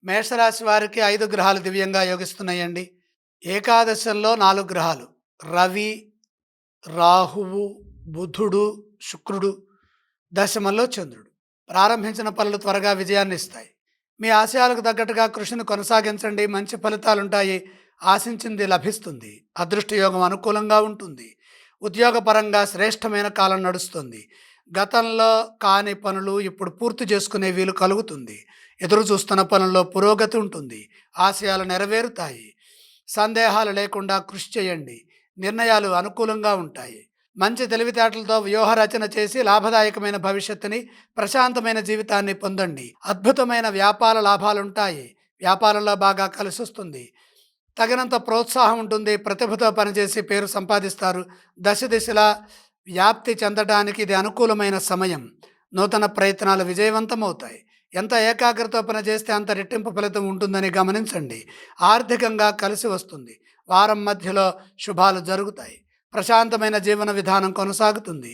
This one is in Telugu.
మేషరాశి వారికి 5 గ్రహాలు దివ్యంగా యోగిస్తున్నాయండి. ఏకాదశంలో 4 గ్రహాలు. రవి, రాహువు, బుధుడు, శుక్రుడు, దశమంలో చంద్రుడు. ప్రారంభించిన పనులు త్వరగా విజయాన్నిస్తాయి. మీ ఆశయాలకు తగ్గట్టుగా కృషిని కొనసాగించండి. మంచి ఫలితాలుంటాయి. ఆశించింది లభిస్తుంది. అదృష్ట యోగం అనుకూలంగా ఉంటుంది. ఉద్యోగపరంగా శ్రేష్టమైన కాలం నడుస్తుంది. గతంలో కాని పనులు ఇప్పుడు పూర్తి చేసుకునే వీలు కలుగుతుంది. ఎదురు చూస్తున్న పనుల్లో పురోగతి ఉంటుంది. ఆశయాలు నెరవేరుతాయి. సందేహాలు లేకుండా కృషి చేయండి. నిర్ణయాలు అనుకూలంగా ఉంటాయి. మంచి తెలివితేటలతో వ్యూహ రచన చేసి లాభదాయకమైన భవిష్యత్తుని, ప్రశాంతమైన జీవితాన్ని పొందండి. అద్భుతమైన వ్యాపార లాభాలుంటాయి. వ్యాపారంలో బాగా కలిసొస్తుంది. తగినంత ప్రోత్సాహం ఉంటుంది. ప్రతిభతో పనిచేసి పేరు సంపాదిస్తారు. దశ దిశలా వ్యాప్తి చెందడానికి ఇది అనుకూలమైన సమయం. నూతన ప్రయత్నాలు విజయవంతమవుతాయి. ఎంత ఏకాగ్రతతో పనిచేస్తే అంత రెట్టింపు ఫలితం ఉంటుందని గమనించండి. ఆర్థికంగా కలిసి వస్తుంది. వారం మధ్యలో శుభాలు జరుగుతాయి. ప్రశాంతమైన జీవన విధానం కొనసాగుతుంది.